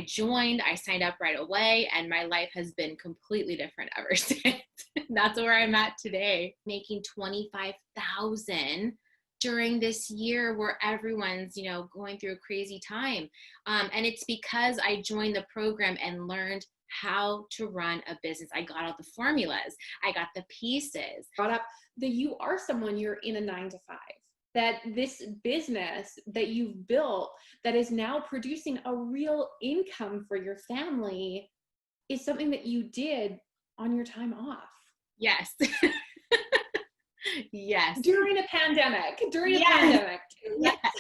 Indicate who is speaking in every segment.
Speaker 1: joined, I signed up right away, and my life has been completely different ever since. That's where I'm at today, making 25,000 during this year where everyone's, going through a crazy time. And it's because I joined the program and learned how to run a business. I got all the formulas, I got the pieces.
Speaker 2: Brought up that you are someone, you're in a 9 to 5, that this business that you've built that is now producing a real income for your family is something that you did on your time off.
Speaker 1: Yes. Yes.
Speaker 2: During a pandemic.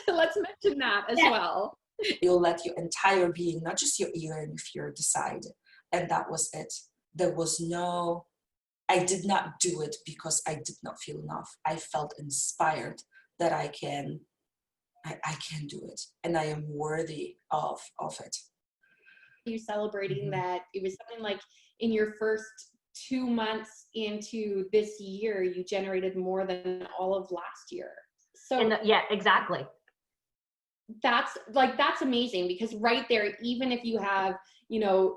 Speaker 2: Let's mention that as well.
Speaker 3: You'll let your entire being, not just your ear and your fear, decide. And that was it. There was no, I did not do it because I did not feel enough. I felt inspired that I can do it. And I am worthy of it.
Speaker 2: You celebrating that it was something like in your first 2 months into this year, you generated more than all of last year. So
Speaker 4: yeah, exactly.
Speaker 2: That's amazing, because right there, even if you have,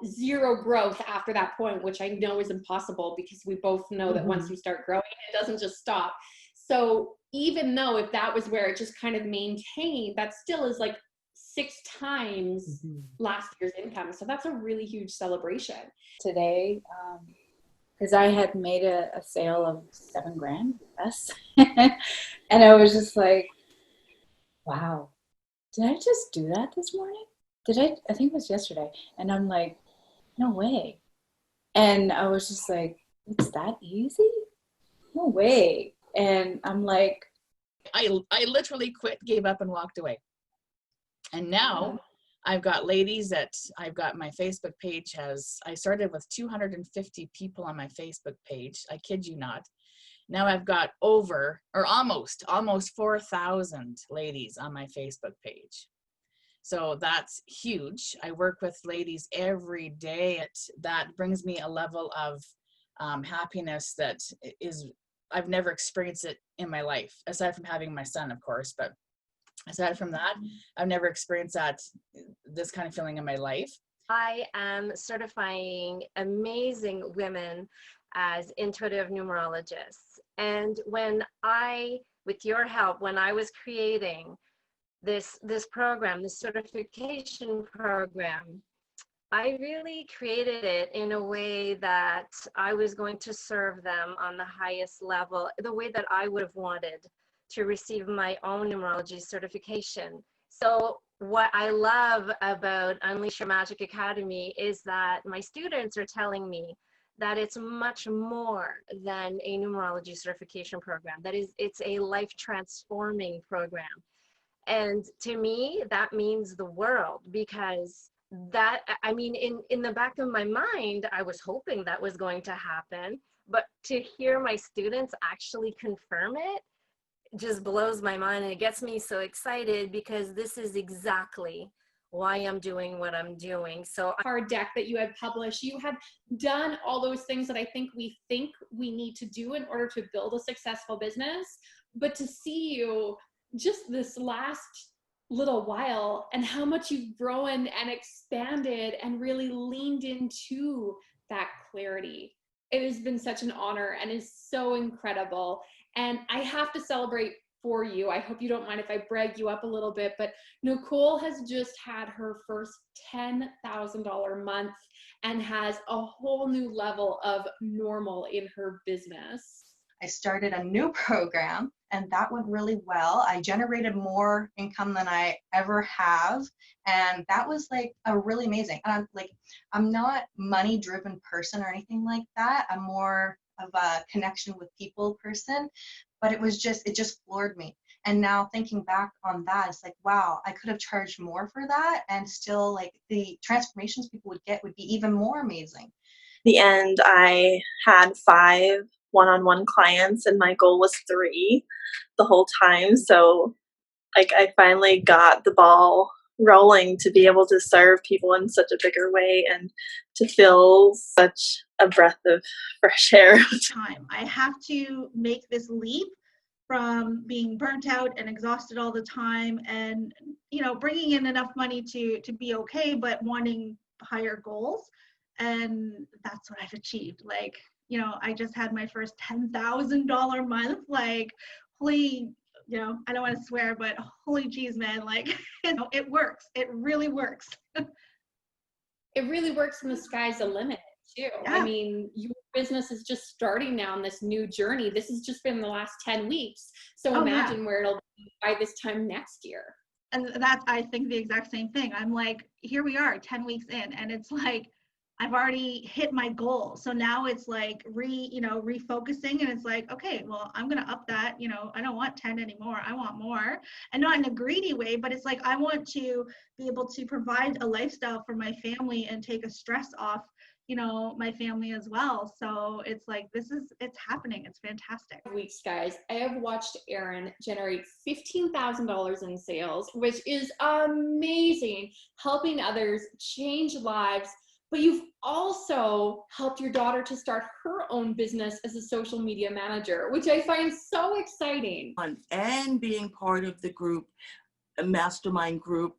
Speaker 2: zero growth after that point, which I know is impossible because we both know that once you start growing, it doesn't just stop. So even though if that was where it just kind of maintained, that still is like 6 times last year's income. So that's a really huge celebration.
Speaker 5: Today, because I had made a sale of $7,000 less. And I was just like, wow, did I just do that this morning? I think it was yesterday. And I'm like, no way. And I was just like, it's that easy? No way. And I'm like,
Speaker 6: I literally quit, gave up, and walked away. And now I've got ladies I've got my Facebook page I started with 250 people on my Facebook page. I kid you not. Now I've got almost 4,000 ladies on my Facebook page. So that's huge. I work with ladies every day. That brings me a level of happiness that I've never experienced it in my life, aside from having my son, of course, but aside from that, I've never experienced this kind of feeling in my life.
Speaker 4: I am certifying amazing women as intuitive numerologists. And with your help, when I was creating this program, this certification program, I really created it in a way that I was going to serve them on the highest level, the way that I would have wanted to receive my own numerology certification. So what I love about Unleash Your Magic Academy is that my students are telling me that it's much more than a numerology certification program. It's a life transforming program. And to me, that means the world, because in the back of my mind, I was hoping that was going to happen, but to hear my students actually confirm it just blows my mind, and it gets me so excited, because this is exactly why I'm doing what I'm doing. So
Speaker 2: card deck that you had published, you had done all those things that I think we need to do in order to build a successful business. But to see you just this last little while and how much you've grown and expanded and really leaned into that clarity, it has been such an honor and is so incredible. And I have to celebrate for you. I hope you don't mind if I brag you up a little bit, but Nicole has just had her first $10,000 month and has a whole new level of normal in her business.
Speaker 7: I started a new program, and that went really well. I generated more income than I ever have, and that was really amazing. And I'm not money driven person or anything like that. I'm more of a connection with people person, but it just floored me. And now thinking back on that, it's like, wow, I could have charged more for that, and still the transformations people would get would be even more amazing.
Speaker 8: The end, I had 5 one-on-one clients, and my goal was 3 the whole time. So I finally got the ball rolling to be able to serve people in such a bigger way and to feel such a breath of fresh air.
Speaker 9: Time. I have to make this leap from being burnt out and exhausted all the time, and bringing in enough money to be okay, but wanting higher goals. And that's what I've achieved. Like, I just had my first $10,000 month. Like, holy, I don't want to swear, but holy geez, man, like, it works. It really works.
Speaker 2: It really works, and the sky's the limit too.
Speaker 9: Yeah.
Speaker 2: I mean, your business is just starting now on this new journey. This has just been the last 10 weeks. So imagine where it'll be by this time next year.
Speaker 9: And that, I think the exact same thing. I'm like, here we are 10 weeks in, and it's like, I've already hit my goal. So now it's like refocusing, and it's like, okay, well, I'm going to up that, I don't want 10 anymore. I want more, and not in a greedy way, but it's like, I want to be able to provide a lifestyle for my family and take a stress off, my family as well. So it's like, it's happening. It's fantastic.
Speaker 2: Weeks, guys, I have watched Erin generate $15,000 in sales, which is amazing, helping others change lives. But you've also helped your daughter to start her own business as a social media manager, which I find so exciting.
Speaker 10: And being part of the group, a mastermind group,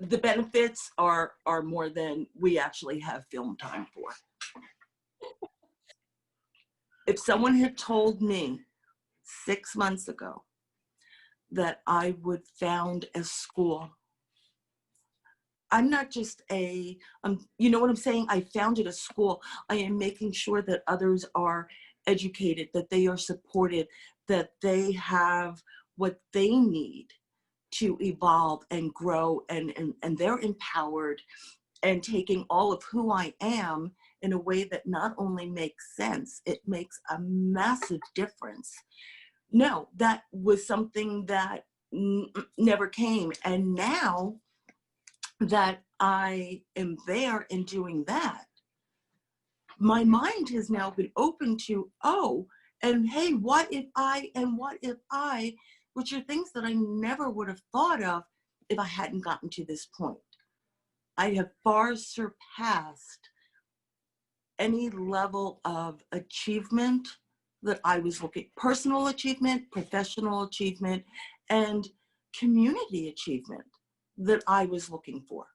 Speaker 10: the benefits are more than we actually have film time for. If someone had told me 6 months ago that I would found a school, I'm not just you know what I'm saying? I founded a school. I am making sure that others are educated, that they are supported, that they have what they need to evolve and grow, and they're empowered and taking all of who I am in a way that not only makes sense, it makes a massive difference. No, that was something that never came. And now that I am there and doing that, my mind has now been open to, and hey, what if I, and what if I, which are things that I never would have thought of if I hadn't gotten to this point. I have far surpassed any level of achievement that I was looking, personal achievement, professional achievement, and community achievement that I was looking for.